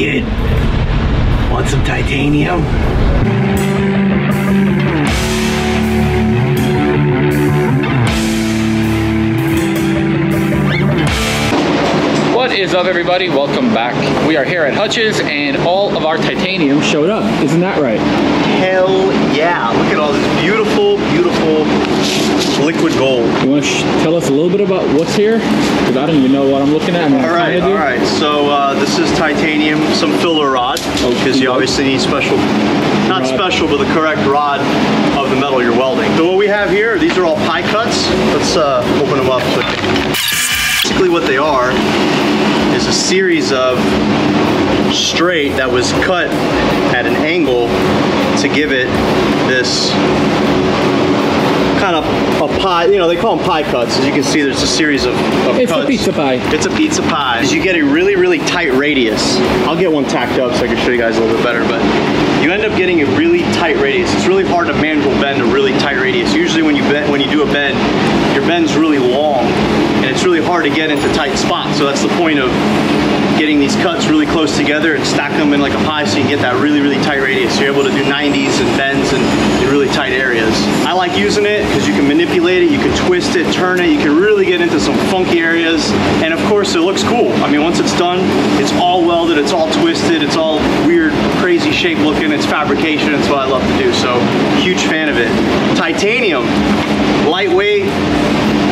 kid? Want some titanium? What is up, everybody? Welcome back. We are here at Hutch's and all of our titanium showed up. Isn't that right? Hell yeah. Look at all this beautiful, beautiful liquid gold. You want to tell us a little bit about what's here? Because I don't even know what I'm looking at. All right. So this is titanium, some filler rod, because you obviously need special, not special, but the correct rod of the metal you're welding. So what we have here, these are all pie cuts. Let's open them up. Basically what they are is a series of straight that was cut at an angle to give it this kind of a pie, you know, they call them pie cuts. As you can see, there's a series of it's cuts. A pizza pie. It's a pizza pie. As you get a really, really tight radius. I'll get one tacked up so I can show you guys a little bit better, but you end up getting a really tight radius. It's really hard to manual bend a really tight radius. Usually when you do a bend, your bend's really long, and it's really hard to get into tight spots. So that's the point of getting these cuts really close together and stack them in like a pie so you can get that really, really tight radius. So you're able to do 90s and bends in really tight areas. I like using it because you can manipulate it, you can twist it, turn it, you can really get into some funky areas. And of course, it looks cool. I mean, once it's done, it's all welded, it's all twisted, it's all weird, crazy shape looking, it's fabrication, it's what I love to do. So, huge fan of it. Titanium, lightweight,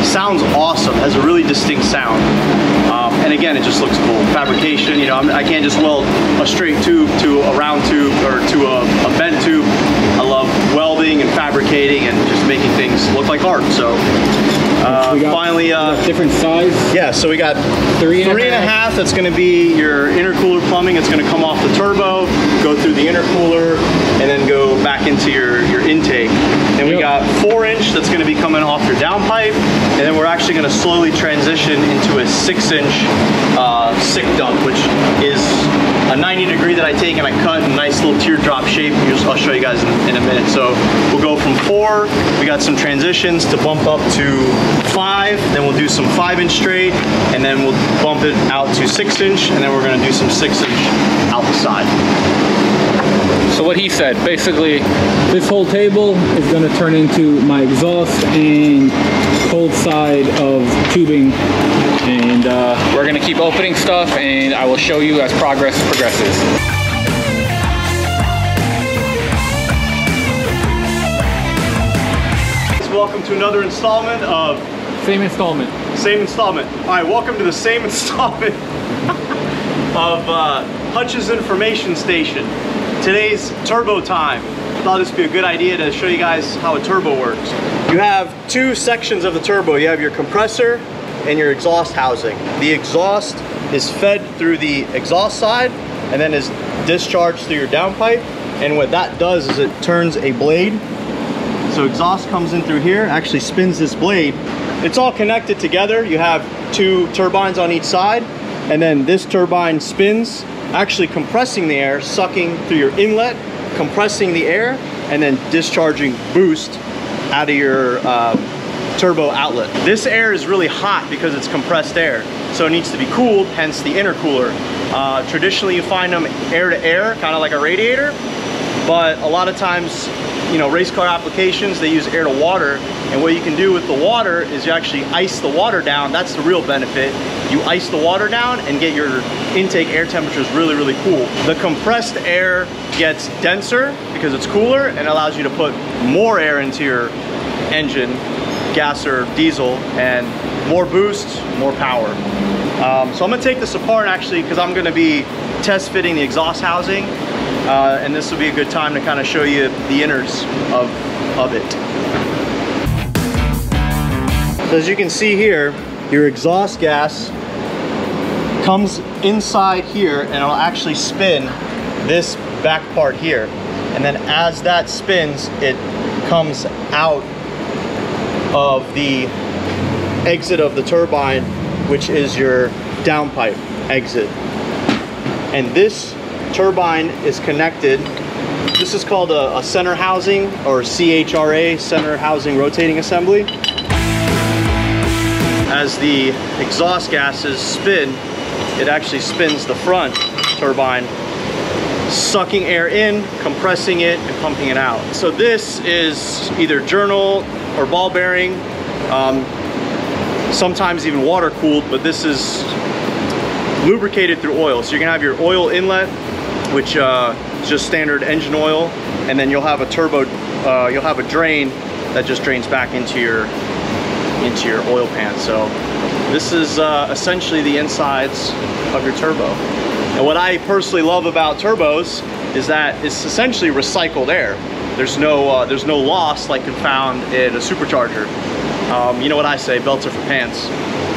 sounds awesome, has a really distinct sound. And again, it just looks cool. Fabrication, you know, I can't just weld a straight tube to a round tube or to a bent tube. I love welding and fabricating and just making things look like art. So finally, we got different size. Yeah, so we got three and a half. That's going to be your intercooler plumbing. It's going to come off the turbo, go through the intercooler, and then go back into your intake. Then we got 4-inch that's going to be coming off your downpipe, and then we're actually going to slowly transition into a 6-inch sick dump, which is a 90-degree that I take and I cut in a nice little teardrop shape. I'll show you guys in a minute. So we'll go from 4, we got some transitions to bump up to 5, then we'll do some 5-inch straight, and then we'll bump it out to 6-inch, and then we're going to do some 6-inch out the side. So what he said, basically, this whole table is going to turn into my exhaust and cold side of tubing, and we're going to keep opening stuff, and I will show you as progress progresses. Welcome to another installment of... Same installment. All right, welcome to the same installment of Hutch's Information Station. Today's turbo time. Thought this would be a good idea to show you guys how a turbo works. You have 2 sections of the turbo. You have your compressor and your exhaust housing. The exhaust is fed through the exhaust side and then is discharged through your downpipe. And what that does is it turns a blade. So exhaust comes in through here, actually spins this blade. It's all connected together. You have 2 turbines on each side, and then this turbine spins, actually compressing the air, sucking through your inlet, compressing the air, and then discharging boost out of your turbo outlet. This air is really hot because it's compressed air, so it needs to be cooled, hence the intercooler. Traditionally, you find them air to air, kind of like a radiator, but a lot of times, you know, race car applications, they use air to water, and what you can do with the water is you actually ice the water down. That's the real benefit. You ice the water down and get your intake air temperatures really, really cool. The compressed air gets denser because it's cooler and allows you to put more air into your engine, gas or diesel, and more boost, more power. So I'm gonna take this apart actually because I'm gonna be test fitting the exhaust housing. And this will be a good time to kind of show you the inners of it. So as you can see here, your exhaust gas comes inside here and it'll actually spin this back part here. And then as that spins, it comes out of the exit of the turbine, which is your downpipe exit. And this turbine is connected. This is called a center housing, or CHRA, center housing rotating assembly. As the exhaust gases spin, it actually spins the front turbine, sucking air in, compressing it, and pumping it out. So this is either journal or ball bearing, sometimes even water cooled, but this is lubricated through oil. So you're gonna have your oil inlet, which is just standard engine oil, and then you'll have a turbo, you'll have a drain that just drains back into your oil pan. So this is essentially the insides of your turbo. And what I personally love about turbos is that it's essentially recycled air. There's no loss like you found in a supercharger. You know what I say, belts are for pants.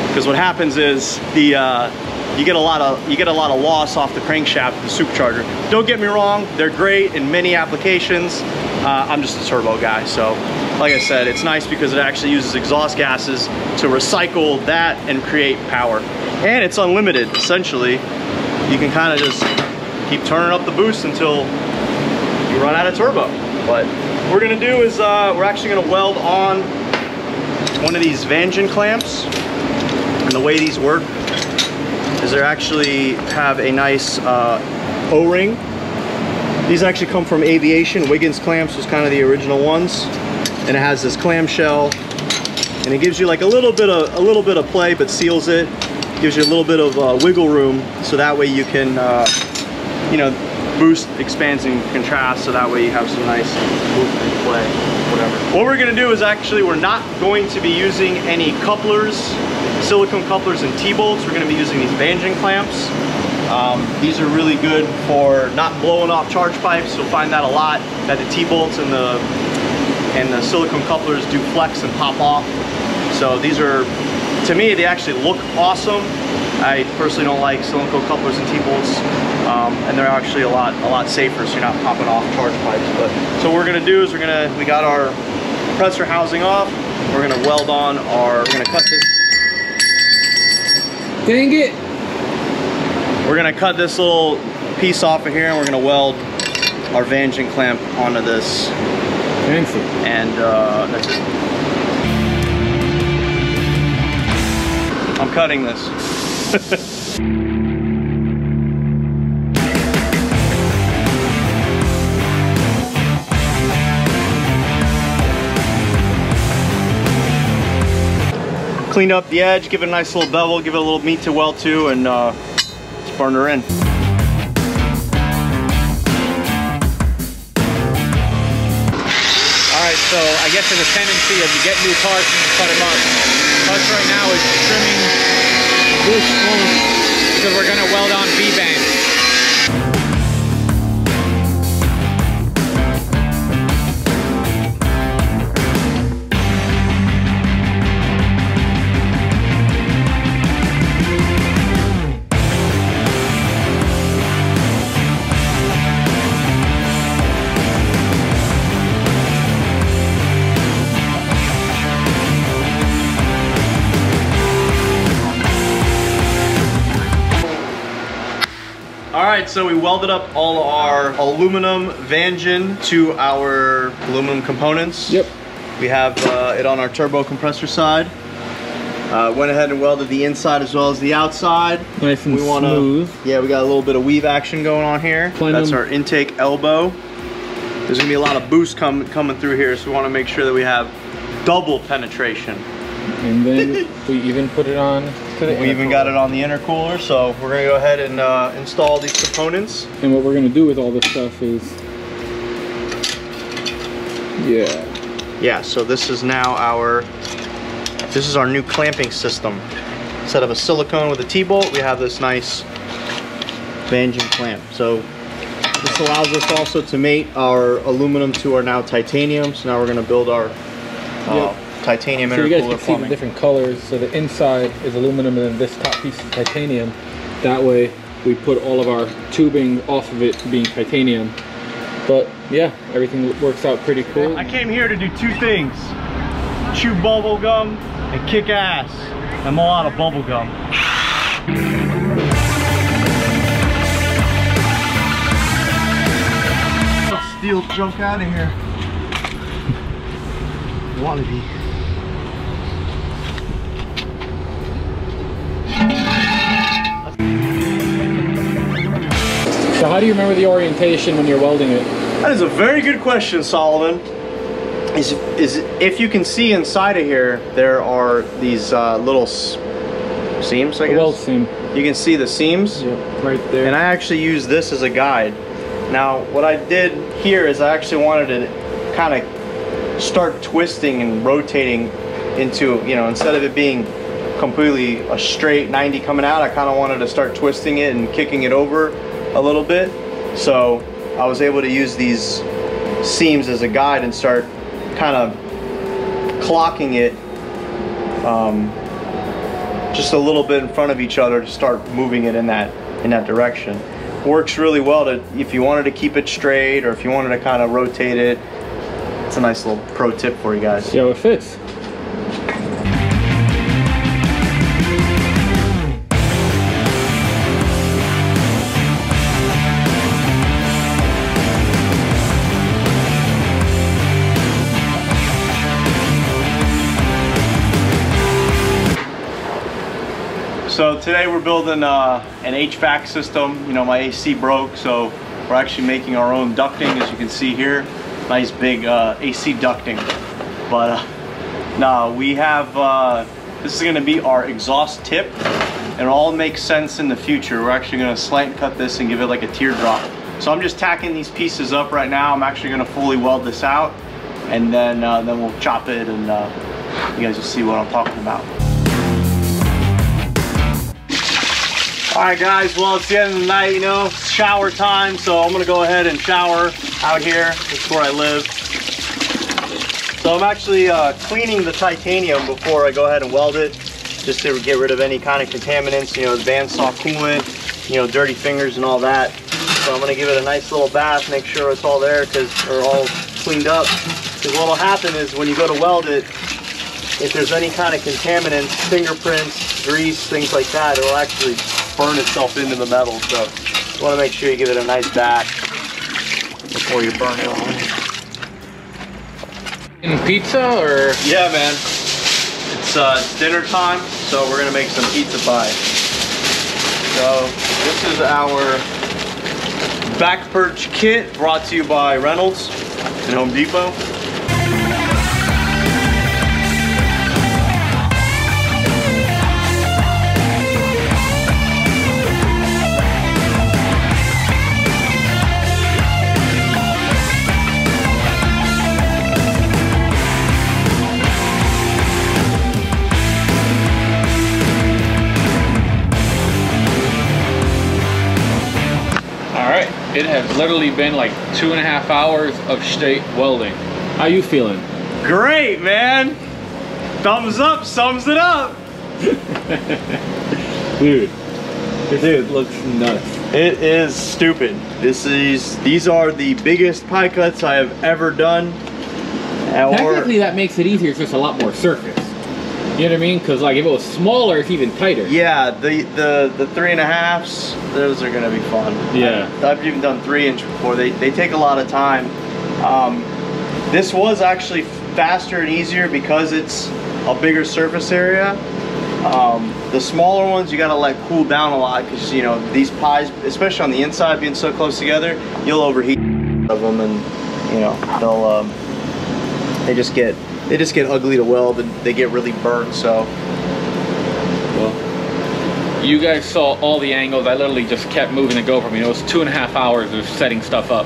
Because what happens is you get a lot of loss off the crankshaft of the supercharger. Don't get me wrong, they're great in many applications. I'm just a turbo guy, so like I said, it's nice because it actually uses exhaust gases to recycle that and create power. And it's unlimited, essentially. You can kind of just keep turning up the boost until you run out of turbo. But what we're gonna do is we're actually gonna weld on one of these Vanishing Clamps. And the way these work is they actually have a nice O-ring. These actually come from aviation. Wiggins clamps was kind of the original ones. And it has this clamshell, and it gives you like a little bit of play, but seals it. Gives you a little bit of wiggle room, so that way you can, you know, boost, expands, and contrast, so that way you have some nice movement, play, whatever. What we're gonna do is actually, we're not going to be using any couplers, silicone couplers and T-bolts. We're gonna be using these Vanishing Clamps. These are really good for not blowing off charge pipes. You'll find that a lot, that the T-bolts and the silicone couplers do flex and pop off. So these are, to me, they actually look awesome. I personally don't like silicone couplers and T-bolts, and they're actually a lot safer, so you're not popping off charge pipes. But so what we're gonna do is we got our compressor housing off. We're gonna weld on we're gonna cut this. Dang it! We're gonna cut this little piece off of here, and we're gonna weld our Vanishing Clamp onto this. Fancy. And that's it. I'm cutting this. Cleaned up the edge, give it a nice little bevel, give it a little meat to weld to, and let's burn her in. Alright, so I guess there's a tendency as you get new parts, you cut them up. Hutch right now is trimming this one because we're gonna weld on V-bands. Alright, so we welded up all our aluminum Vanishing to our aluminum components. Yep. We have it on our turbo compressor side. Went ahead and welded the inside as well as the outside. Nice and smooth. Yeah, we got a little bit of weave action going on here. That's our intake elbow. There's gonna be a lot of boost coming through here, so we wanna make sure that we have double penetration. And then we even put it on to the We even got it on the intercooler, so we're gonna go ahead and install these components. And what we're gonna do with all this stuff is, yeah, so this is now our new clamping system. Instead of a silicone with a T-bolt, we have this nice Vanishing clamp. So this allows us also to mate our aluminum to our now titanium. So now we're gonna build our titanium intercooler plumbing. So you guys can see plumbing. the different colors. So the inside is aluminum and then this top piece is titanium. That way we put all of our tubing off of it being titanium. But yeah, everything works out pretty cool. I came here to do two things. Chew bubble gum and kick ass. I'm all out of bubble gum. Steal junk out of here. Wannabe. So how do you remember the orientation when you're welding it? That is a very good question, Solomon. Is if you can see inside of here, there are these little seams, I guess? Weld seam. You can see the seams? Yep, right there. And I actually use this as a guide. Now, what I did here is I actually wanted to kind of start twisting and rotating into, you know, instead of it being completely a straight 90 coming out, I kind of wanted to start twisting it and kicking it over a little bit. So I was able to use these seams as a guide and start kind of clocking it just a little bit in front of each other to start moving it in that direction. Works really well to, if you wanted to keep it straight or if you wanted to kind of rotate it. It's a nice little pro tip for you guys. See how it fits. So today we're building an HVAC system. You know, my AC broke, so we're actually making our own ducting, as you can see here. Nice big AC ducting. But no, we have, this is gonna be our exhaust tip. It all makes sense in the future. We're actually gonna slant and cut this and give it like a teardrop. So I'm just tacking these pieces up right now. I'm actually gonna fully weld this out, and then we'll chop it, and you guys will see what I'm talking about. All right, guys, well, it's the end of the night, you know, it's shower time, so I'm gonna go ahead and shower out here. That's where I live. So I'm actually cleaning the titanium before I go ahead and weld it, just to get rid of any kind of contaminants, you know, the bandsaw coolant, you know, dirty fingers and all that. So I'm gonna give it a nice little bath, make sure it's all there, or all cleaned up. Because what'll happen is when you go to weld it, if there's any kind of contaminants, fingerprints, grease, things like that, it'll actually burn itself into the metal. So you want to make sure you give it a nice bath before you burn it on. In pizza or? Yeah, man. It's dinner time, so we're gonna make some pizza pie. So this is our back perch kit, brought to you by Reynolds and Home Depot. It has literally been like 2.5 hours of straight welding. How you feeling? Great, man. Thumbs up sums it up. Dude, this looks nuts. It is stupid. These are the biggest pie cuts I have ever done. Technically that makes it easier, it's just a lot more surface. You know what I mean? Because like if it was smaller, it's even tighter. Yeah, the 3.5s, those are gonna be fun. Yeah. I've even done 3-inch before. They take a lot of time. This was actually faster and easier because it's a bigger surface area. The smaller ones you gotta let cool down a lot because, you know, these pies, especially on the inside being so close together, you'll overheat of them, and you know they just get ugly to weld and they get really burnt. So, well, you guys saw all the angles. I literally just kept moving the GoPro. I mean, it was 2.5 hours of setting stuff up.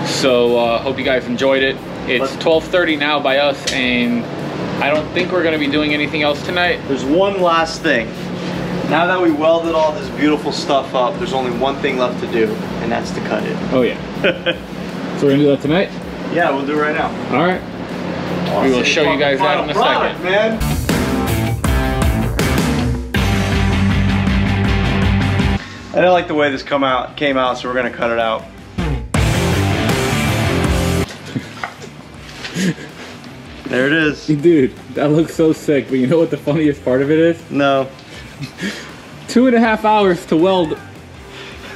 So hope you guys enjoyed it. It's 12:30 now by us, and I don't think we're gonna be doing anything else tonight. There's one last thing. Now that we welded all this beautiful stuff up, there's only one thing left to do, and that's to cut it. Oh yeah. So we're gonna do that tonight? Yeah, we'll do it right now. All right. We will show you guys that in a second. Man. I didn't like the way this came out, so we're gonna cut it out. There it is. Dude, that looks so sick, but you know what the funniest part of it is? No. 2.5 hours to weld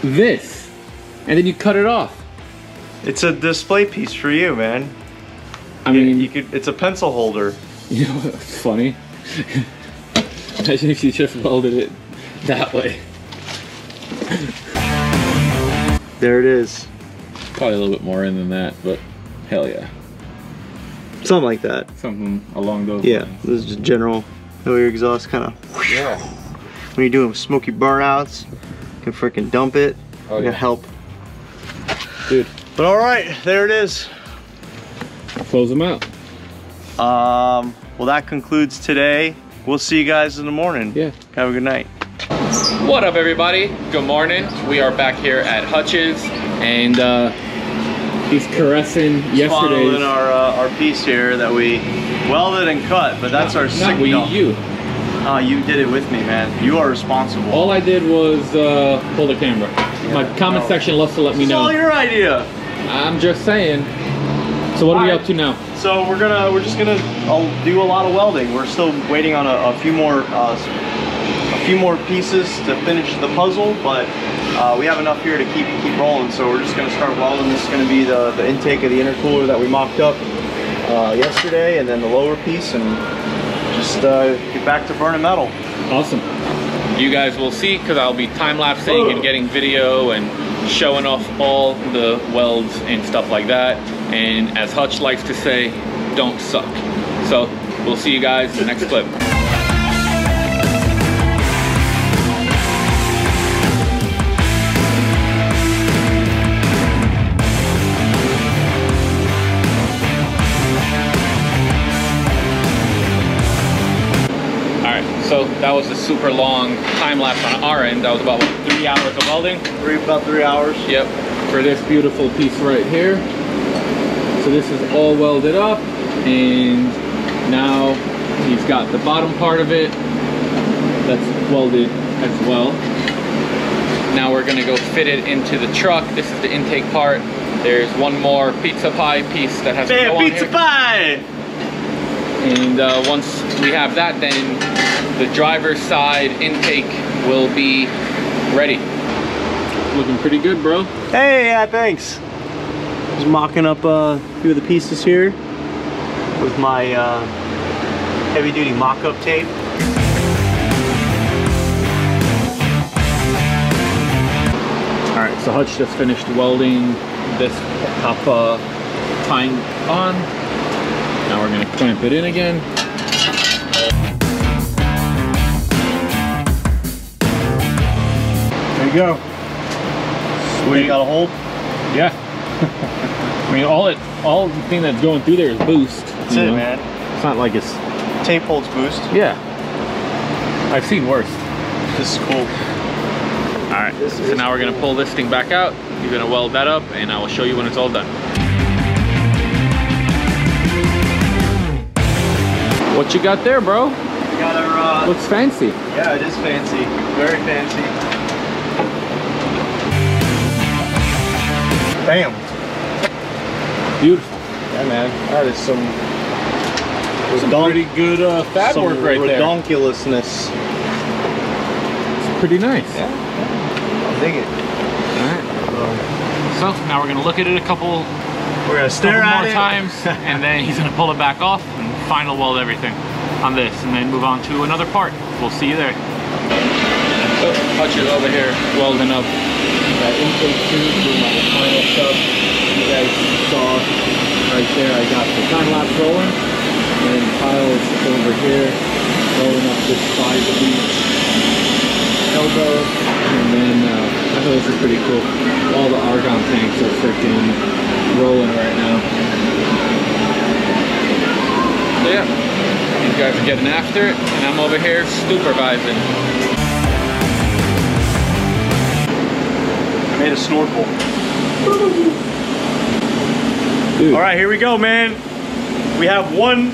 this, and then you cut it off. It's a display piece for you, man. I mean, it's a pencil holder. You know what's funny? Imagine if you just welded it that way. There it is. Probably a little bit more in than that, but hell yeah. Something like that. Something along those Yeah, lines. this is just general how your exhaust kind of. Yeah. When you're doing smoky burnouts, you can freaking dump it. Oh, yeah. yeah. Help. Dude. But all right, there it is. Close them out. Well, that concludes today. We'll see you guys in the morning. Yeah. Have a good night. What up, everybody? Good morning. We are back here at Hutch's, and he's caressing yesterday's. Following our piece here that we welded and cut, but that's our signal. You. You did it with me, man. You are responsible. All I did was pull the camera. Yeah, my comment section loves to let me know. It's all your idea. I'm just saying. So what are we up to now? So we're just gonna do a lot of welding. We're still waiting on a few more pieces to finish the puzzle, but we have enough here to keep rolling. So we're just gonna start welding. This is gonna be the intake of the intercooler that we mocked up yesterday, and then the lower piece, and just get back to burning metal. Awesome. You guys will see, because I'll be time-lapsing and getting video and showing off all the welds and stuff like that. And as Hutch likes to say, don't suck. So we'll see you guys in the next clip. So that was a super long time lapse on our end. That was about 3 hours of welding. About 3 hours. Yep. For this beautiful piece right here. So this is all welded up, and now he's got the bottom part of it that's welded as well. Now we're gonna go fit it into the truck. This is the intake part. There's one more pizza pie piece that has to go on pizza here. pie! And once we have that, then the driver's side intake will be ready. Looking pretty good, bro. Hey, yeah, thanks. Just mocking up a few of the pieces here with my heavy-duty mock-up tape. All right, so Hutch just finished welding this top tying on. Now we're gonna clamp it in again. There you go. Sweet. Got a hold? Yeah. I mean, all the thing that's going through there is boost. That's it, man. It's not like it's tape holds boost. Yeah. I've seen worse. This is cool. All right. So now we're gonna pull this thing back out. You're gonna weld that up, and I will show you when it's all done. What you got there, bro? We got our looks fancy. Yeah, it is fancy. Very fancy. Bam. Beautiful. Yeah, man. That is some pretty good fab work right there. Redonkulousness. It's pretty nice. Yeah. I dig it. All right. So now we're gonna look at it a couple more times, and then he's gonna pull it back off and final weld everything on this, and then move on to another part. We'll see you there. So Hutch is over here welding up that intake tube through my final stuff. You guys saw right there, I got the time lapse rolling, and then Kyle's over here rolling up this side of the elbow, and then I thought this is pretty cool. All the argon tanks are freaking rolling right now. So yeah, these guys are getting after it, and I'm over here supervising. I made a snorkel. Dude. All right, here we go, man. We have one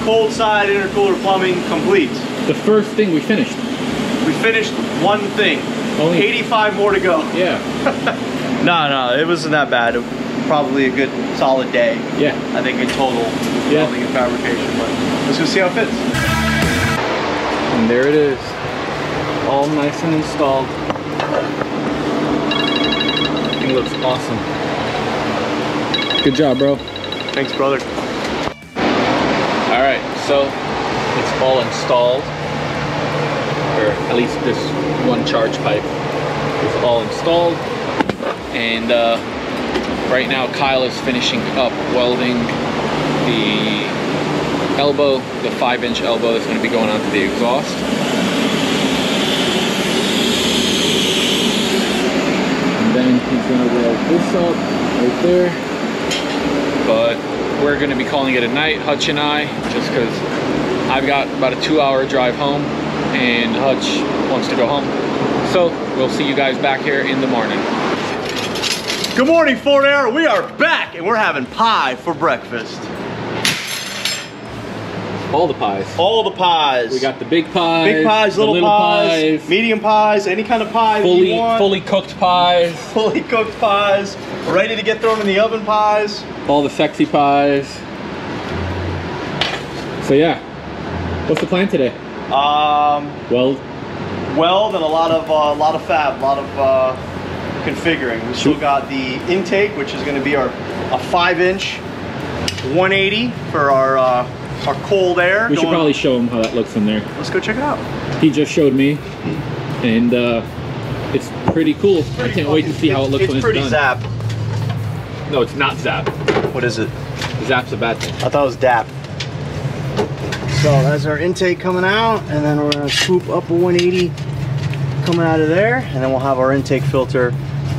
cold side intercooler plumbing complete. The first thing we finished. We finished one thing. Only 85 more to go. Yeah. No, it wasn't that bad. Probably a good solid day. Yeah. I think in total, welding and fabrication. But let's go see how it fits. And there it is, all nice and installed. It looks awesome. Good job, bro. Thanks, brother. All right, so it's all installed, or at least this one charge pipe. is all installed, and right now Kyle is finishing up welding the elbow, the 5-inch elbow that's going to be going onto the exhaust. And then he's going to weld this up right there. But we're going to be calling it a night, Hutch and I, just because I've got about a 2-hour drive home and Hutch wants to go home. So we'll see you guys back here in the morning. Good morning, Fort Air. We are back and we're having pie for breakfast. All the pies. All the pies. We got the big pies, big pies, little pies, medium pies, any kind of pie that you want. Fully cooked pies. Fully cooked pies. Ready to get thrown in the oven pies. All the sexy pies. So yeah, what's the plan today? Weld and a lot of fab, a lot of configuring. We still got the intake, which is going to be a 5-inch 180 for our cold air. We should probably show him how that looks in there. Let's go check it out. He just showed me, and it's pretty cool. I can't wait to see how it looks when it's done. It's pretty zap. No, it's not zap. What is it? Zap's a bad thing. I thought it was DAP. So that's our intake coming out, and then we're gonna swoop up a 180 coming out of there, and then we'll have our intake filter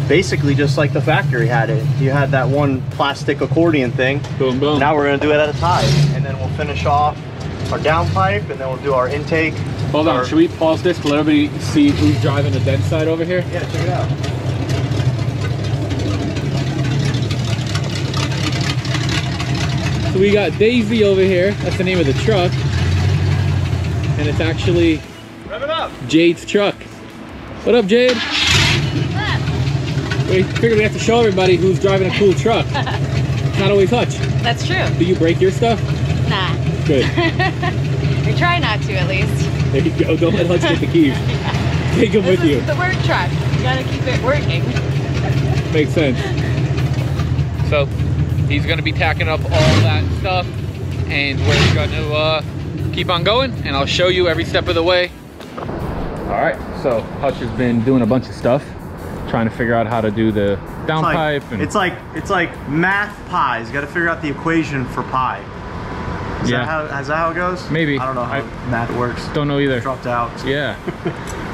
basically just like the factory had it. You had that one plastic accordion thing. Boom, boom. Now we're gonna do it at a time, and then we'll finish off our downpipe, and then we'll do our intake. Hold on, should we pause this to let everybody see who's driving the dead side over here? Yeah, check it out. So we got Daisy over here. That's the name of the truck. And it's actually Rev it up. Jade's truck. What up, Jade? What's up? We figured we have to show everybody who's driving a cool truck. It's not always Hutch. That's true. Do you break your stuff? Nah. Good. We try not to, at least. There you go. Don't let Hutch get the keys. Yeah. Take them with you. This is the work truck. You gotta keep it working. Makes sense. So he's going to be tacking up all that stuff, and we're going to keep on going, and I'll show you every step of the way. All right, so Hutch has been doing a bunch of stuff, trying to figure out how to do the downpipe. It's like math pies. You got to figure out the equation for pi. Is that how it goes? Maybe. I don't know how math works. Don't know either. Dropped out. Yeah.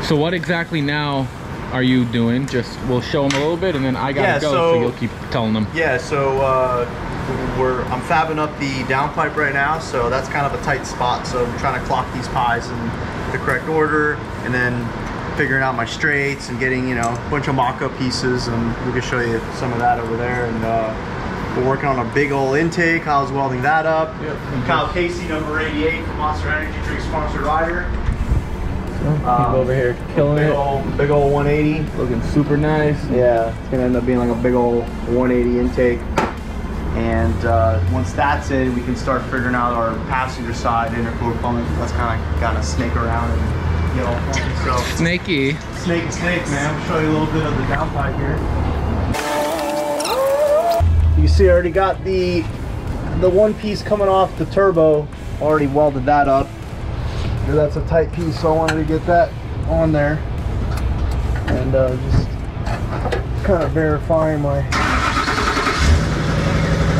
So what exactly now are you doing? Just we'll show them a little bit, and then I gotta go, so you'll keep telling them. Yeah. So I'm fabbing up the downpipe right now, so that's kind of a tight spot. So I'm trying to clock these pies in the correct order, and then figuring out my straights and getting a bunch of mock-up pieces, and we can show you some of that over there. And we're working on a big old intake. Kyle's welding that up. Yep. Kyle Casey, number 88 from Monster Energy Drink sponsored rider. Over here killing big old 180, looking super nice. Yeah, it's gonna end up being like a big old 180 intake, and once that's in, we can start figuring out our passenger side intercooler plumbing. Let's kind of snake around and get all funky. So Snake, man. I'll show you a little bit of the downpipe here. You see, I already got the one piece coming off the turbo. Already welded that up. That's a tight piece, so I wanted to get that on there, and just kind of verifying my. I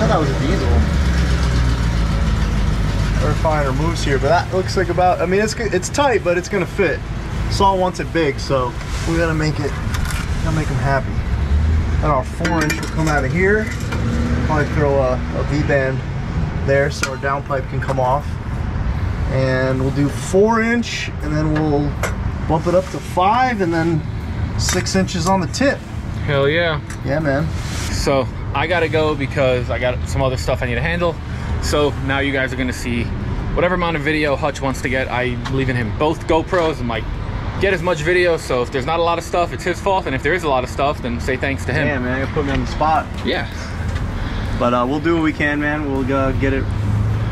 thought that was a diesel. Verifying our moves here, but that looks like about. I mean, it's tight, but it's gonna fit. Saul wants it big, so we gotta make them happy. And our 4-inch will come out of here. Probably throw a V-band there so our downpipe can come off. And we'll do 4-inch, and then we'll bump it up to 5, and then 6 inches on the tip. Hell yeah. Yeah, man. So I gotta go because I got some other stuff I need to handle. So now you guys are gonna see whatever amount of video Hutch wants to get. I'm leaving him both GoPros and like get as much video. So if there's not a lot of stuff, it's his fault, and if there is a lot of stuff, then say thanks to him. Yeah, man, you put me on the spot. Yeah. But we'll do what we can, man. We'll get it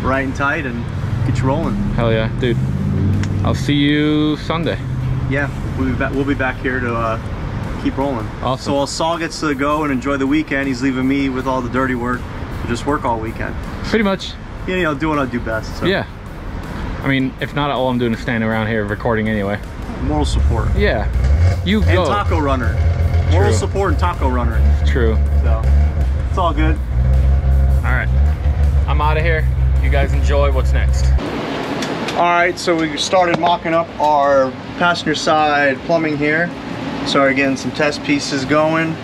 right and tight and get you rolling. Hell yeah, dude. I'll see you Sunday. Yeah, we'll be back here to keep rolling. Awesome. So while Saul gets to go and enjoy the weekend, he's leaving me with all the dirty work to just work all weekend. Pretty much. Do what I do best. So. Yeah. I mean, if not, all I'm doing is standing around here recording anyway. Moral support. Yeah. You and go. taco runner. Moral True. support and taco runner. True. So it's all good. All right, I'm out of here. You guys enjoy. What's next? All right, so we started mocking up our passenger side plumbing here. Started getting some test pieces going.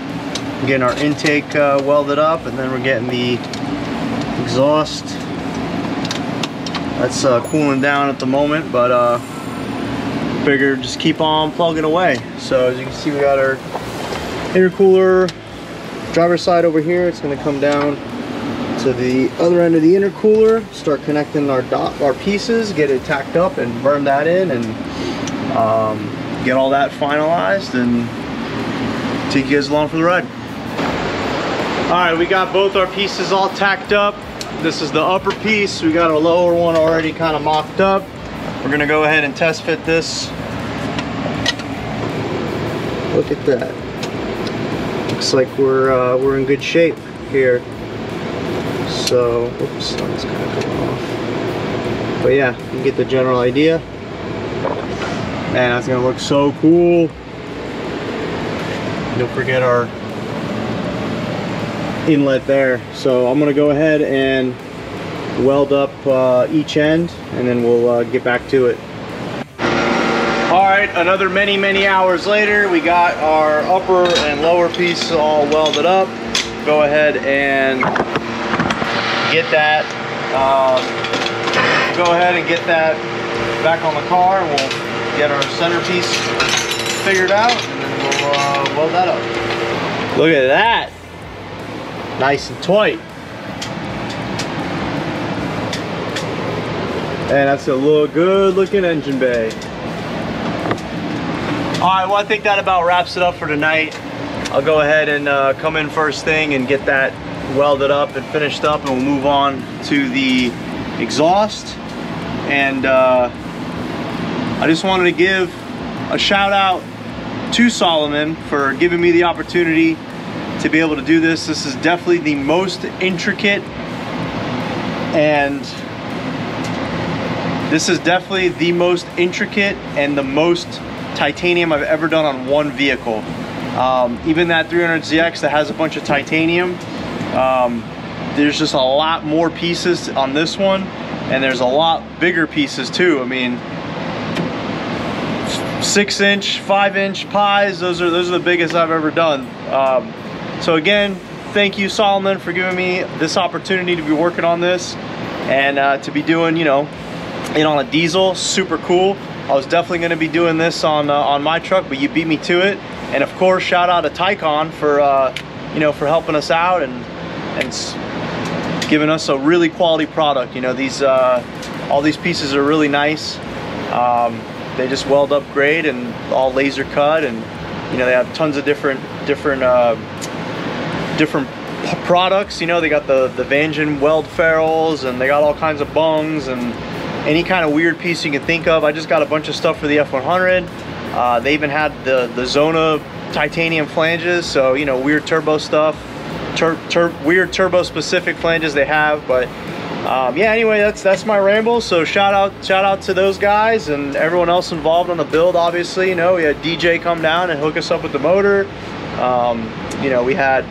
Getting our intake welded up, and then we're getting the exhaust. That's cooling down at the moment, but figure just keep on plugging away. So as you can see, we got our intercooler driver's side over here. It's going to come down to the other end of the intercooler, start connecting our pieces, get it tacked up and burn that in, and get all that finalized and take you guys along for the ride. All right, we got both our pieces all tacked up. This is the upper piece. We got our lower one already kind of mocked up. We're gonna go ahead and test fit this. Look at that. Looks like we're in good shape here. So, oops, that's kind of going off. But yeah, you can get the general idea. Man, that's gonna look so cool. Don't forget our inlet there. So I'm gonna go ahead and weld up each end, and then we'll get back to it. All right, another many hours later, we got our upper and lower piece all welded up. Go ahead and get that back on the car, and we'll get our centerpiece figured out, and then we'll weld that up. Look at that, nice and tight. And that's a good looking engine bay. All right, well, I think that about wraps it up for tonight. I'll go ahead and come in first thing and get that welded up and finished up, and we'll move on to the exhaust. And I just wanted to give a shout out to Solomon for giving me the opportunity to be able to do this. This is definitely the most intricate and the most titanium I've ever done on one vehicle. Even that 300ZX that has a bunch of titanium, there's just a lot more pieces on this one, and there's a lot bigger pieces too. I mean, 6-inch, 5-inch pies, those are the biggest I've ever done. So again, thank you, Solomon, for giving me this opportunity to be working on this, and to be doing, you know, it on a diesel. Super cool. I was definitely going to be doing this on my truck, but you beat me to it. And of course, shout out to Tycon for you know, for helping us out and giving us a really quality product. You know, these all these pieces are really nice. They just weld up great and all laser cut, and you know, they have tons of different products. You know, they got the Vanishing weld ferrules, and they got all kinds of bungs and any kind of weird piece you can think of. I just got a bunch of stuff for the F100. They even had the Zona titanium flanges, so you know, weird turbo stuff, weird turbo specific flanges they have. But yeah, anyway, that's my ramble. So shout out to those guys and everyone else involved on the build. Obviously, you know, we had DJ come down and hook us up with the motor. You know, we had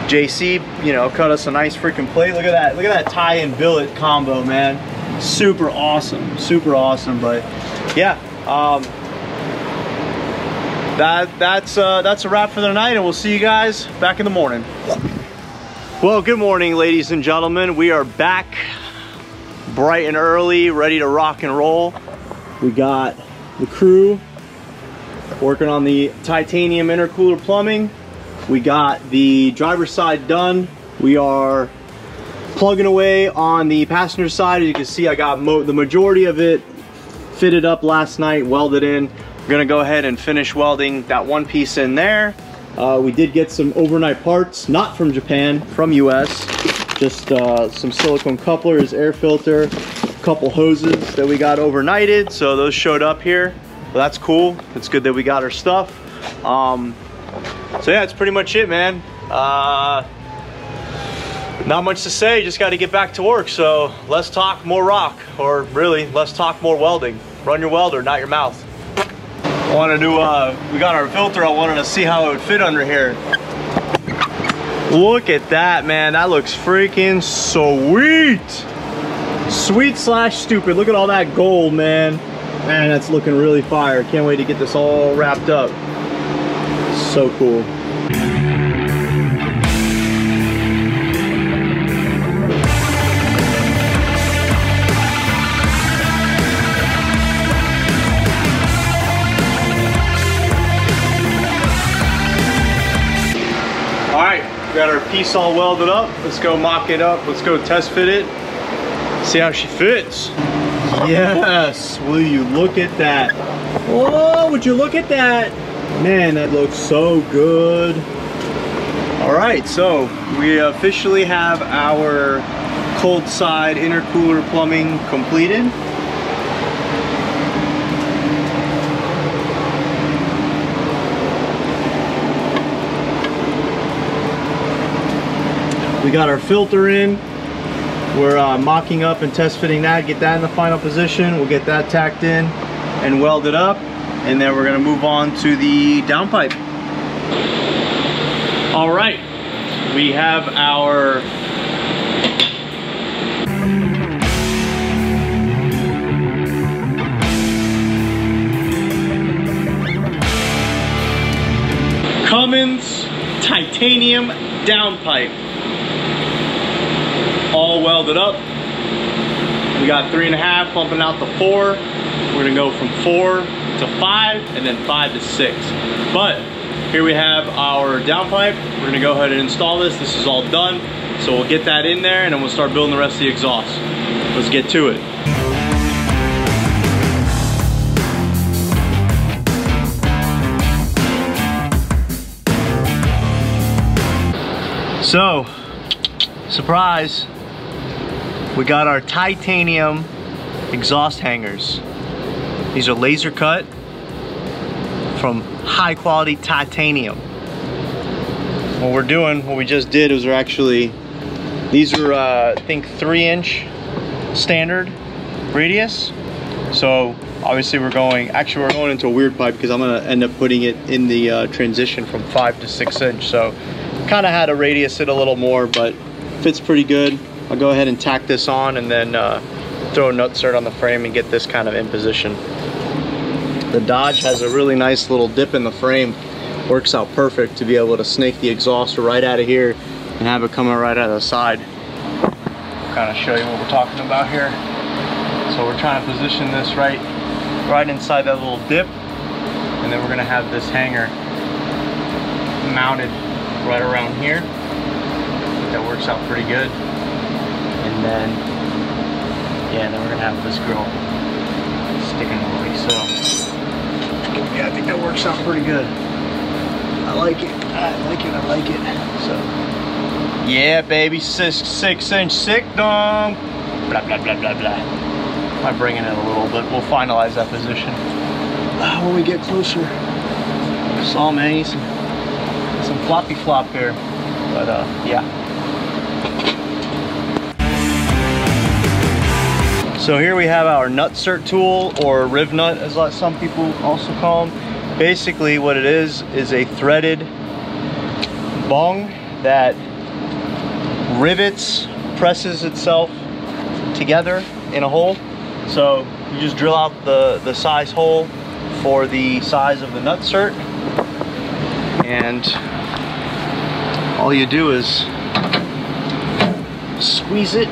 JC, you know, cut us a nice freaking plate. Look at that tie-in billet combo, man. Super awesome. But yeah, that's a wrap for the night, and we'll see you guys back in the morning. Well, good morning, ladies and gentlemen. We are back bright and early, ready to rock and roll. We got the crew working on the titanium intercooler plumbing. We got the driver's side done. We are plugging away on the passenger side. As you can see, I got the majority of it fitted up last night, welded in. We're gonna go ahead and finish welding that one piece in there. We did get some overnight parts, not from Japan, from US. Just some silicone couplers, air filter, a couple hoses that we got overnighted. So those showed up here. Well, that's cool. It's good that we got our stuff. So yeah, that's pretty much it, man. Not much to say, just got to get back to work. So let's talk more rock, or really, let's talk more welding. Run your welder, not your mouth. Wanted to, we got our filter, I wanted to see how it would fit under here. Look at that, man. That looks freaking sweet. Sweet slash stupid. Look at all that gold, man. Man, that's looking really fire. Can't wait to get this all wrapped up. So cool. All right, we got our piece all welded up. Let's go mock it up. Let's go test fit it. See how she fits. Yes, will you look at that? Oh, would you look at that? Man, that looks so good. All right, so we officially have our cold side intercooler plumbing completed. We got our filter in. We're mocking up and test fitting that, get that in the final position. We'll get that tacked in and welded up, and then we're gonna move on to the downpipe. All right, we have our Cummins titanium downpipe. All welded up. We got 3.5 pumping out to 4. We're gonna go from 4 to 5 and then 5 to 6. But here we have our downpipe. We're gonna go ahead and install this. This is all done. So we'll get that in there and then we'll start building the rest of the exhaust. Let's get to it. So, surprise. We got our titanium exhaust hangers. These are laser cut from high quality titanium. What we just did was these are I think 3-inch standard radius. So obviously we're going into a weird pipe because I'm gonna end up putting it in the transition from 5 to 6 inch. So kind of had to radius it a little more, but fits pretty good. I'll go ahead and tack this on and then throw a nutsert on the frame and get this kind of in position. The Dodge has a really nice little dip in the frame. Works out perfect to be able to snake the exhaust right out of here and have it coming right out of the side. Kind of show you what we're talking about here. So we're trying to position this right inside that little dip, and then we're gonna have this hanger mounted right around here. I think that works out pretty good. And then, yeah, then we're gonna have this girl sticking like so. Yeah, I think that works out pretty good. I like it. So, yeah, baby, 6-inch sick dong. Blah, blah, blah, blah, blah. Might bring it in a little bit. We'll finalize that position when we get closer. Saw man, some floppy flop here. But, yeah. So here we have our Nutsert Tool, or riv nut as some people also call them. Basically what it is a threaded bung that rivets, presses itself together in a hole. So you just drill out the size hole for the size of the nutsert, and all you do is squeeze it,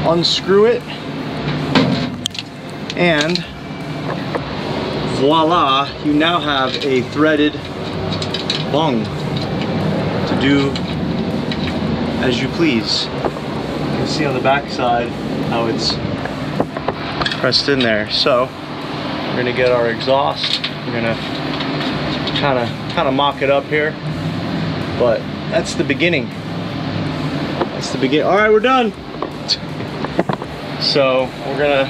unscrew it, and voila, you now have a threaded bung to do as you please. You can see on the back side how it's pressed in there. So we're gonna get our exhaust. We're gonna kind of mock it up here, but that's the beginning. That's the beginning. All right, we're done. So we're gonna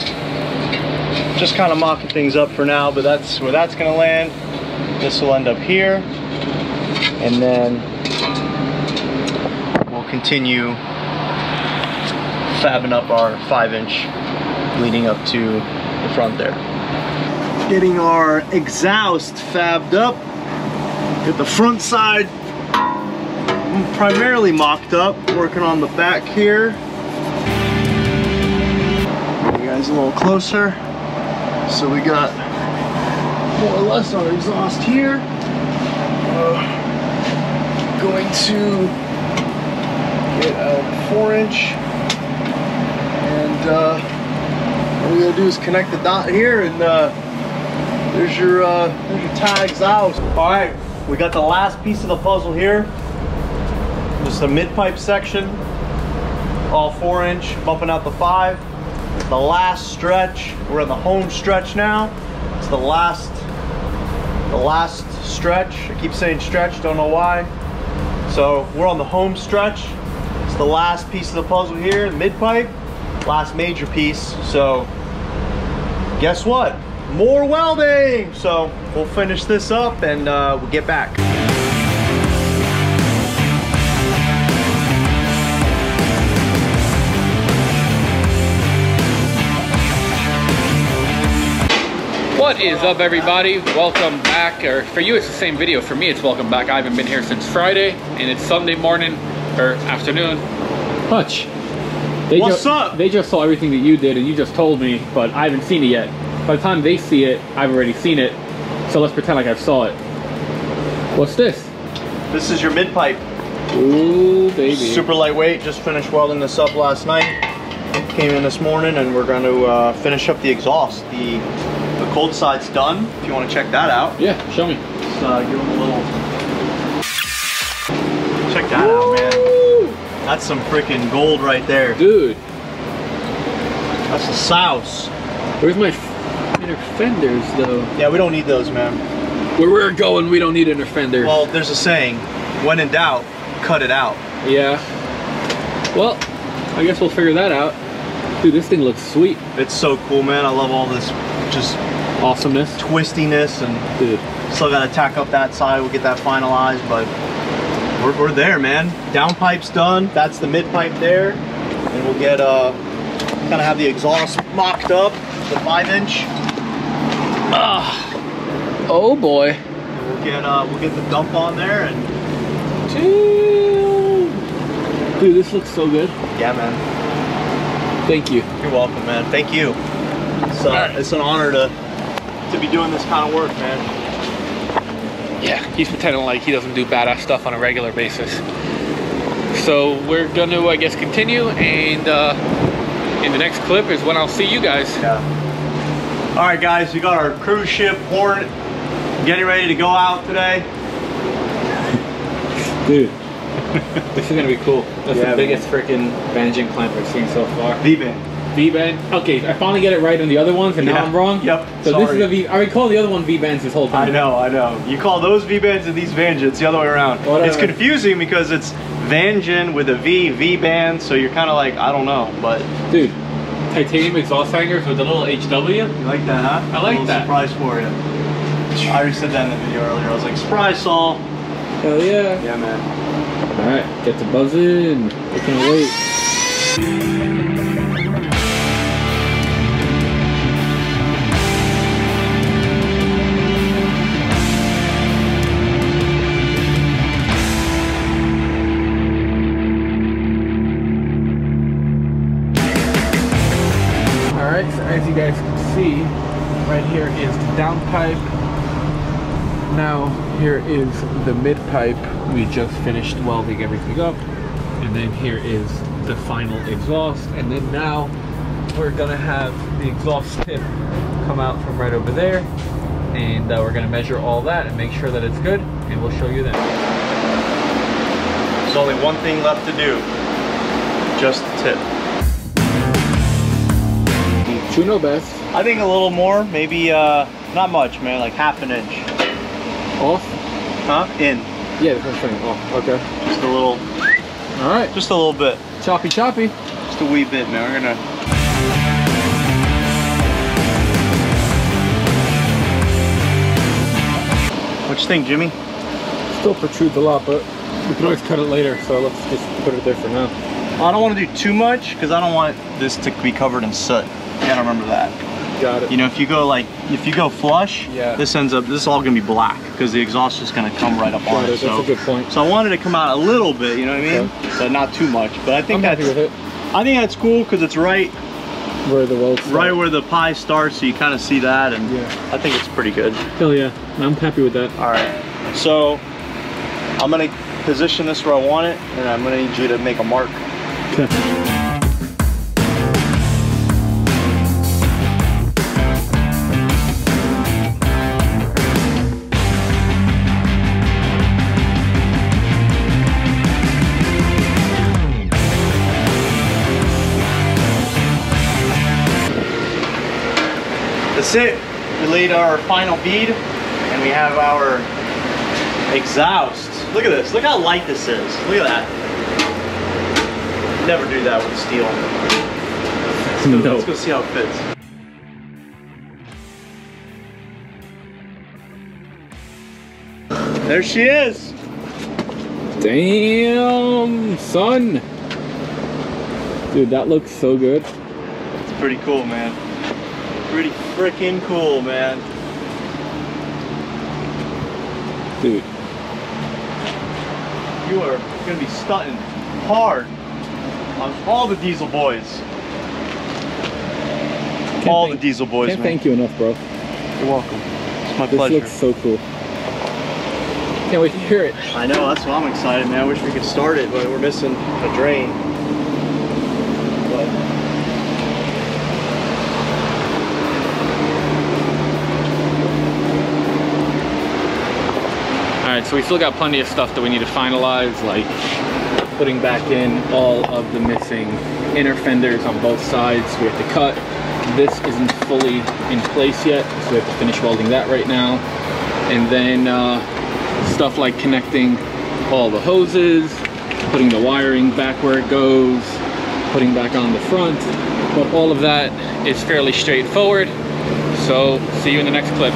just kind of mocking things up for now, but that's where that's gonna land. This will end up here, and then we'll continue fabbing up our 5-inch leading up to the front there. Getting our exhaust fabbed up. Get the front side primarily mocked up. Working on the back here. Get you guys a little closer. So we got more or less our exhaust here. Going to get a 4-inch, and all we gotta do is connect the dot here, and there's your tag exhaust. All right, we got the last piece of the puzzle here. Just a mid-pipe section, all 4-inch, bumping out the 5. The last stretch. We're in the home stretch now. It's the last stretch. I keep saying stretch, don't know why. So we're on the home stretch. It's the last piece of the puzzle here, the mid-pipe, last major piece. So guess what? More welding. So we'll finish this up and we'll get back. What is up, everybody? Welcome back. Or for you it's the same video, for me it's welcome back. I haven't been here since Friday and it's Sunday morning or afternoon. Hutch, what's up? They just saw everything that you did and you just told me, but I haven't seen it yet. By the time they see it, I've already seen it. So let's pretend like I saw it. What's this? This is your mid-pipe. Ooh, baby. Super lightweight. Just finished welding this up last night. Came in this morning and we're going to finish up the exhaust. The cold side's done, if you want to check that out. Yeah, show me. Just give them a little... Check that out, man. That's some freaking gold right there. Dude. That's a souse. Where's my inner fenders, though? Yeah, we don't need those, man. Where we're going, we don't need inner fenders. Well, there's a saying, when in doubt, cut it out. Yeah. Well, I guess we'll figure that out. Dude, this thing looks sweet. It's so cool, man. I love all this just awesomeness, twistiness, and dude, still gotta tack up that side. We'll get that finalized, but we're there, man. Downpipe's done. That's the mid pipe there, and we'll get kind of have the exhaust mocked up, the 5-inch. Oh boy. And we'll get the dump on there, and dude, this looks so good. Yeah, man. Thank you. You're welcome, man. Thank you. It's an honor to be doing this kind of work, man. Yeah, he's pretending like he doesn't do badass stuff on a regular basis. So we're gonna, I guess, continue, and in the next clip is when I'll see you guys. Yeah. All right, guys, we got our cruise ship Hornet getting ready to go out today. Dude, this is gonna be cool. That's the biggest freaking Vanishing Clamp I've seen so far. V-band. V-band. Okay, I finally get it right on the other ones, and now I'm wrong. Yep. So sorry. This is a V. I recall the other one V-bands this whole time. I know. You call those V-bands and these Vanjins. It's the other way around. Whatever. It's confusing because it's Vanjin with a V, V-band. So you're kind of like, I don't know, but dude, titanium exhaust hangers with a little HW. You like that, huh? I like that. Surprise for you. I already said that in the video earlier. I was like, surprise, Saul. Hell yeah. Yeah, man. All right, get to buzzing. I can't wait. Alright, so as you guys can see, right here is the downpipe. Now here is the mid-pipe. We just finished welding everything up. And then here is the final exhaust. And then now we're gonna have the exhaust tip come out from right over there. And we're gonna measure all that and make sure that it's good. And we'll show you then. There's only one thing left to do. Just the tip. You know best. I think a little more, maybe not much, man, like ½ an inch. Off? Huh? In. Yeah, that's what I'm saying. Oh, okay. Just a little. All right. Just a little bit. Choppy. Just a wee bit, man. We're gonna. What you think, Jimmy? Still protrudes a lot, but we can always cut it later. So let's just put it there for now. I don't want to do too much because I don't want this to be covered in soot. You gotta remember that. Got it. You know, if you go flush, yeah, this is all gonna be black because the exhaust is just gonna come right up on it. That's a good point. So I wanted to come out a little bit, you know what I mean? Okay. But not too much. But I think I'm happy with it. I think that's cool because it's right where the welds start. Right where the pie starts, so you kind of see that, and yeah, I think it's pretty good. Hell yeah, I'm happy with that. All right, so I'm gonna position this where I want it, and I'm gonna need you to make a mark. Okay. That's it. We laid our final bead, and we have our exhaust. Look at this. Look how light this is. Look at that. Never do that with steel. Let's go see how it fits. There she is. Damn, son. Dude, that looks so good. It's pretty cool, man. Pretty freaking cool, man. Dude. You are gonna be stunting hard on all the diesel boys. All the diesel boys, Can't man. thank you enough, bro. You're welcome. It's my pleasure. This looks so cool. Can't wait to hear it. I know, that's why I'm excited, man. I wish we could start it, but we're missing a drain. But Alright, so we still got plenty of stuff that we need to finalize, like putting back in all of the missing inner fenders on both sides. We have to cut. This isn't fully in place yet, so we have to finish welding that right now. And then stuff like connecting all the hoses, putting the wiring back where it goes, putting back on the front. But all of that is fairly straightforward. So see you in the next clip.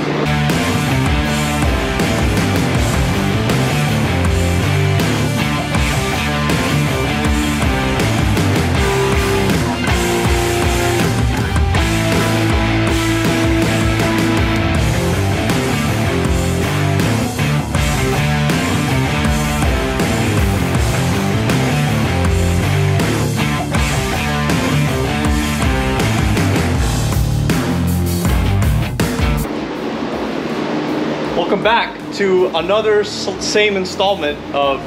welcome back to another same installment of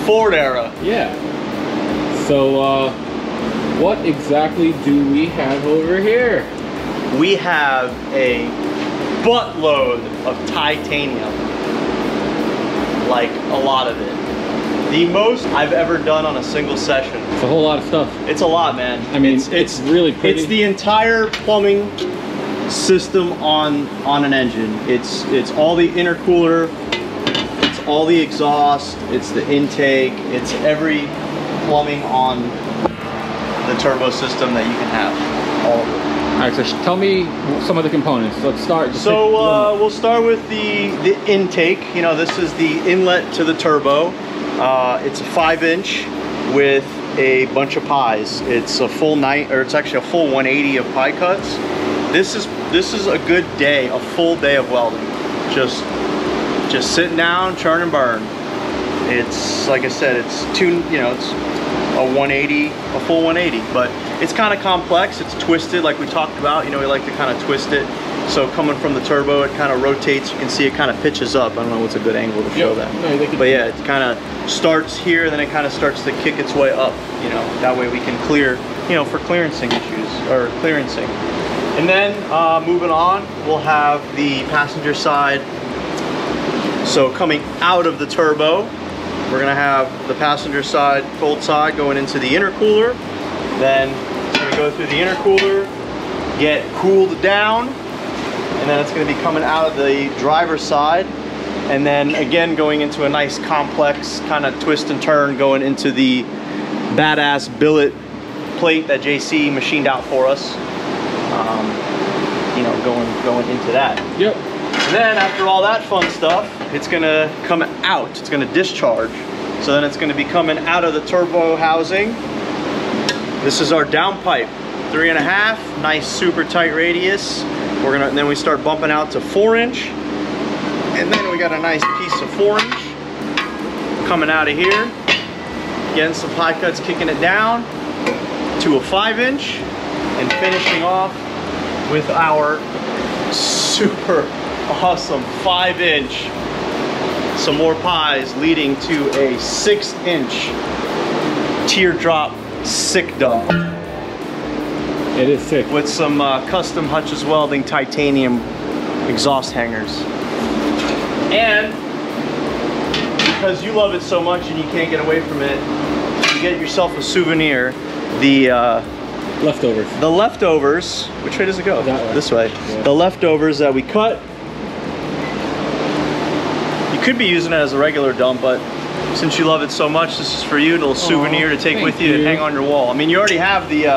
Ford era. Yeah. So, what exactly do we have over here? We have a buttload of titanium. Like, a lot of it. The most I've ever done on a single session. It's a whole lot of stuff. It's a lot, man. I mean, it's really pretty. It's the entire plumbing system on an engine. It's all the intercooler, it's all the exhaust, it's the intake, it's every plumbing on the turbo system that you can have. All of it. All right, so tell me some of the components. Let's start. So we'll start with the intake. You know, this is the inlet to the turbo. It's a 5-inch with a bunch of pies. It's a full it's actually a full 180 of pie cuts. This is a good day, a full day of welding. Just sitting down, churn and burn. It's like I said, it's it's a 180, a full 180, but it's kind of complex. It's twisted, like we talked about. You know, we like to kind of twist it. So coming from the turbo, it kind of rotates. You can see it kind of pitches up. I don't know what's a good angle to show that. No, but yeah, it kind of starts here, then it kind of starts to kick its way up. You know, that way we can clear, for clearancing issues or clearancing. And then moving on, we'll have the passenger side. So coming out of the turbo, we're gonna have the passenger side, cold side, going into the intercooler. Then it's gonna go through the intercooler, get cooled down, and then it's gonna be coming out of the driver's side. And then again, going into a nice complex kind of twist and turn, going into the badass billet plate that JC machined out for us. Going into that. Yep. And then after all that fun stuff, it's gonna come out. It's gonna discharge. So then it's gonna be coming out of the turbo housing. This is our downpipe, 3.5, nice super tight radius. Then we start bumping out to 4-inch, and then we got a nice piece of 4-inch coming out of here, getting some pie cuts, kicking it down to a 5-inch, and finishing off with our super awesome 5-inch. Some more pies leading to a 6-inch teardrop sick dump. It is sick. With some custom Hutch's Welding titanium exhaust hangers. And because you love it so much and you can't get away from it, you get yourself a souvenir. The leftovers. The leftovers. Which way does it go? That way. This way. Yeah. The leftovers that we cut. You could be using it as a regular dump, but since you love it so much, this is for you. A little souvenir to take with you and hang on your wall. I mean, you already have the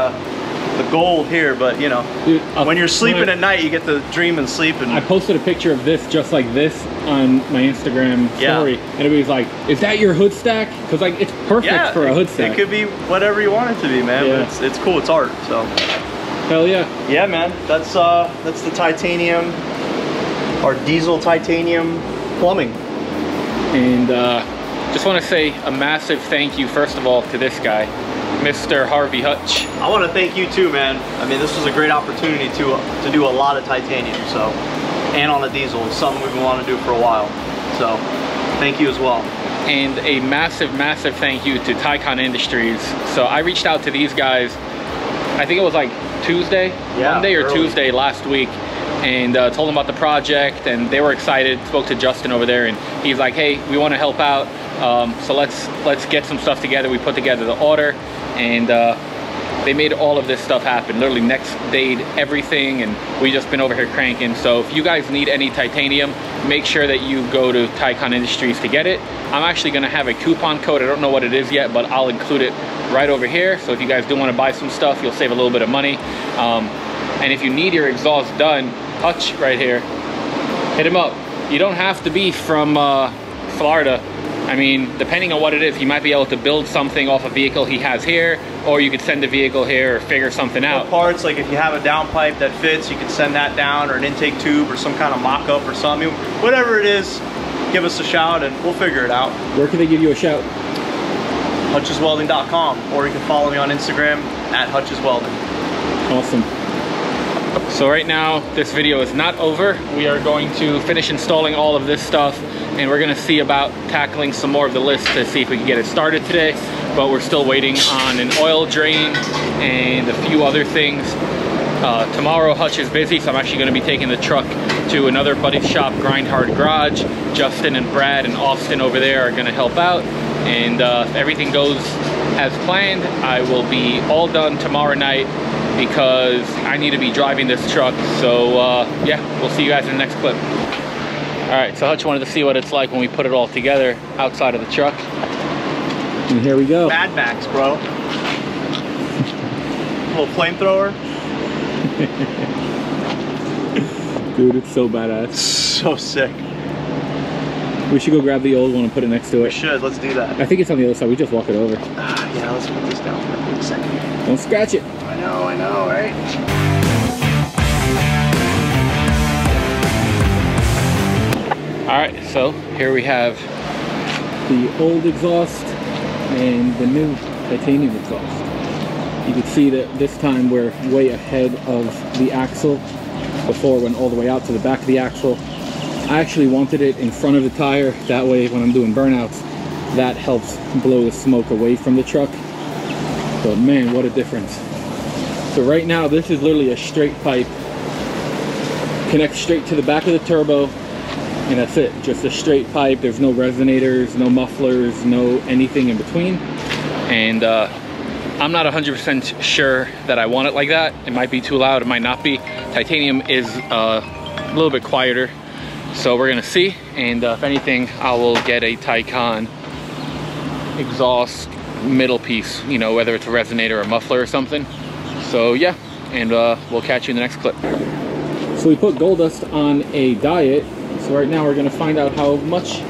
gold here, but you know, dude, when you're sleeping at night, you get to dream and sleep. And I posted a picture of this just like this on my Instagram story, and everybody's like, "Is that your hood stack?" Because like it's perfect for a hood stack. It could be whatever you want it to be, man. Yeah. But it's cool. It's art. So hell yeah. Yeah, man. That's the titanium, our diesel titanium plumbing. And just want to say a massive thank you, first of all, to this guy, Mr. Harvey Hutch. I want to thank you too, man. I mean, this was a great opportunity to do a lot of titanium, so, and on a diesel. It's something we've been wanting to do for a while. So, thank you as well. And a massive, massive thank you to Tycon Industries. So I reached out to these guys, I think it was like Tuesday, Monday or Tuesday last week, and told them about the project, and they were excited. Spoke to Justin over there, and he's like, hey, we want to help out, so let's get some stuff together. We put together the order, and they made all of this stuff happen. Literally next dayed everything, and we just been over here cranking. So if you guys need any titanium, make sure that you go to Tycon Industries to get it. I'm actually gonna have a coupon code. I don't know what it is yet, but I'll include it right over here. So if you guys do want to buy some stuff, you'll save a little bit of money. And if you need your exhaust done, Hutch right here, hit him up. You don't have to be from Florida. I mean, depending on what it is, he might be able to build something off a vehicle he has here, or you could send a vehicle here or figure something out. Parts, like if you have a downpipe that fits, you can send that down, or an intake tube, or some kind of mock-up or something. Whatever it is, give us a shout and we'll figure it out. Where can they give you a shout? HutchesWelding.com, or you can follow me on Instagram at HutchesWelding. Awesome. So right now, this video is not over. We are going to finish installing all of this stuff, and we're gonna see about tackling some more of the list to see if we can get it started today, but we're still waiting on an oil drain and a few other things. Tomorrow Hutch is busy, so I'm actually gonna be taking the truck to another buddy's shop, Grind Hard Garage. Justin and Brad and Austin over there are gonna help out, and if everything goes as planned, I will be all done tomorrow night, because I need to be driving this truck. So yeah, we'll see you guys in the next clip. All right, so Hutch wanted to see what it's like when we put it all together outside of the truck. And here we go. Mad Max, bro. Little flamethrower. Dude, it's so badass. So sick. We should go grab the old one and put it next to it. We should, let's do that. I think it's on the other side, we just walk it over. Yeah, let's put this down for a second. Don't scratch it. I know, right? All right, so here we have the old exhaust and the new titanium exhaust. You can see that this time we're way ahead of the axle. Before it went all the way out to the back of the axle. I actually wanted it in front of the tire. That way when I'm doing burnouts, that helps blow the smoke away from the truck. But man, what a difference. So right now, this is literally a straight pipe. Connects straight to the back of the turbo, and that's it. Just a straight pipe. There's no resonators, no mufflers, no anything in between. And I'm not 100% sure that I want it like that. It might be too loud, it might not be. Titanium is a little bit quieter. So we're gonna see, and if anything, I will get a Tycon exhaust middle piece, you know, whether it's a resonator or a muffler or something. So yeah, and we'll catch you in the next clip. So we put gold dust on a diet. So right now we're gonna find out how much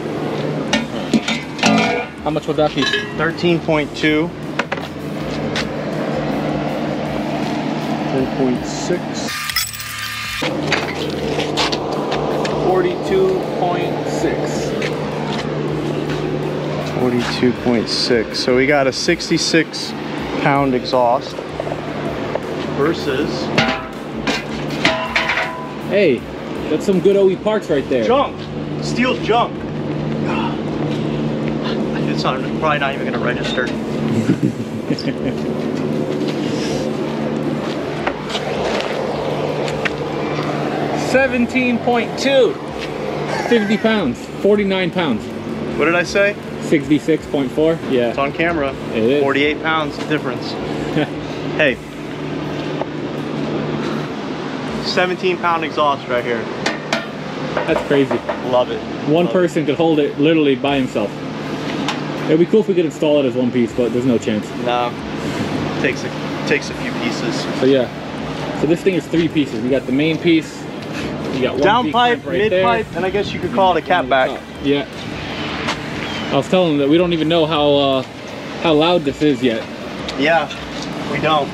was that piece? 13.2. 10.6. 42.6. 42.6. So we got a 66 pound exhaust versus Hey, that's some good OE parts right there. junk. Steel's junk. It's not, probably not even gonna register. 17.2. 50 pounds. 49 pounds. What did I say? 66.4. Yeah. It's on camera. It is. 48 pounds difference. Hey. 17 pound exhaust right here. That's crazy. Love it. One person could hold it literally by himself. It'd be cool if we could install it as one piece, but there's no chance. No. Takes a few pieces. So yeah. So this thing is 3 pieces. We got the main piece. You got one Downpipe, right mid-pipe, and I guess you could call it a catback. Yeah. I was telling them that we don't even know how loud this is yet. Yeah, we don't.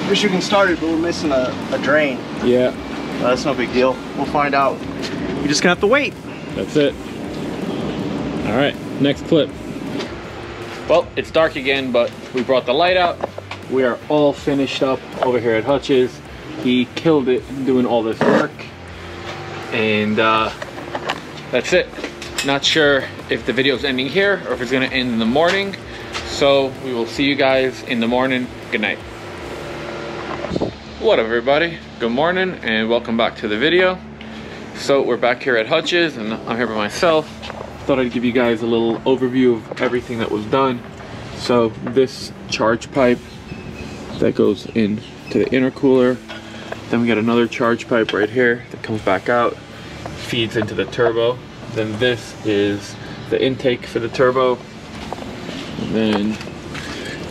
Wish you can start it, but we're missing a drain. Yeah. That's no big deal. We'll find out. You're just gonna have to wait. That's it. All right, next clip. Well, it's dark again, but we brought the light out. We are all finished up over here at Hutch's. He killed it doing all this work. And that's it. Not sure if the video is ending here or if it's gonna end in the morning. So we will see you guys in the morning. Good night. What up, everybody? Good morning and welcome back to the video. So we're back here at Hutch's and I'm here by myself. Thought I'd give you guys a little overview of everything that was done. So this charge pipe that goes into the intercooler. Then we got another charge pipe right here that comes back out, feeds into the turbo. Then this is the intake for the turbo. And then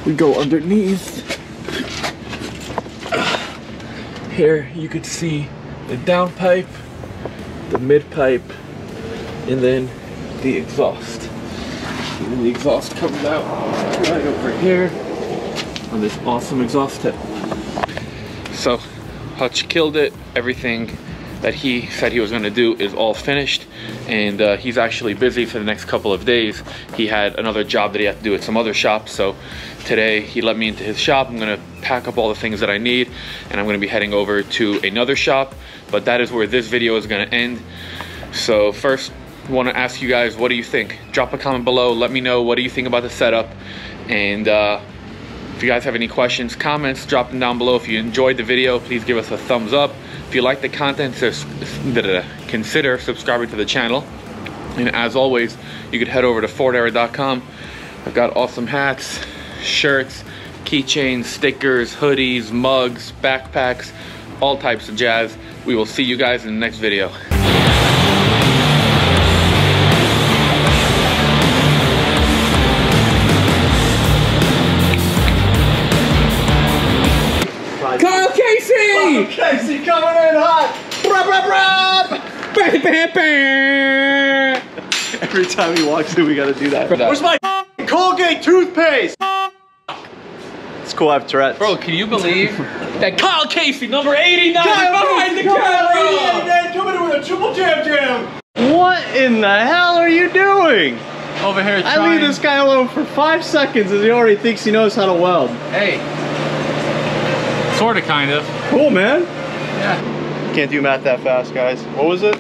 we go underneath. Here you could see the downpipe, the mid pipe, and then the exhaust. And then the exhaust comes out right over here on this awesome exhaust tip. So Hutch killed it. Everything that he said he was going to do is all finished, and he's actually busy for the next couple of days. He had another job that he had to do at some other shop, so today he let me into his shop. I'm going to pack up all the things that I need, and I'm going to be heading over to another shop, but that is where this video is going to end. So first, I want to ask you guys, what do you think? Drop a comment below. Let me know, what do you think about the setup? And if you guys have any questions, comments, drop them down below. If you enjoyed the video, please give us a thumbs up. If you like the content, consider subscribing to the channel. And as always, you could head over to FordEra.com. I've got awesome hats, shirts, keychains, stickers, hoodies, mugs, backpacks, all types of jazz. We will see you guys in the next video. Kyle Casey! Casey coming in hot! Every time he walks in, we gotta do that. Where's my Colgate toothpaste? It's cool, I have Tourette's. Bro, can you believe that Kyle Casey, number 89, behind the camera? Coming in with a triple jam. What in the hell are you doing? Over here I trying. leave this guy alone for 5 seconds and he already thinks he knows how to weld. Hey. Sorta, kind of. Cool, man. Yeah. Can't do math that fast, guys. What was it?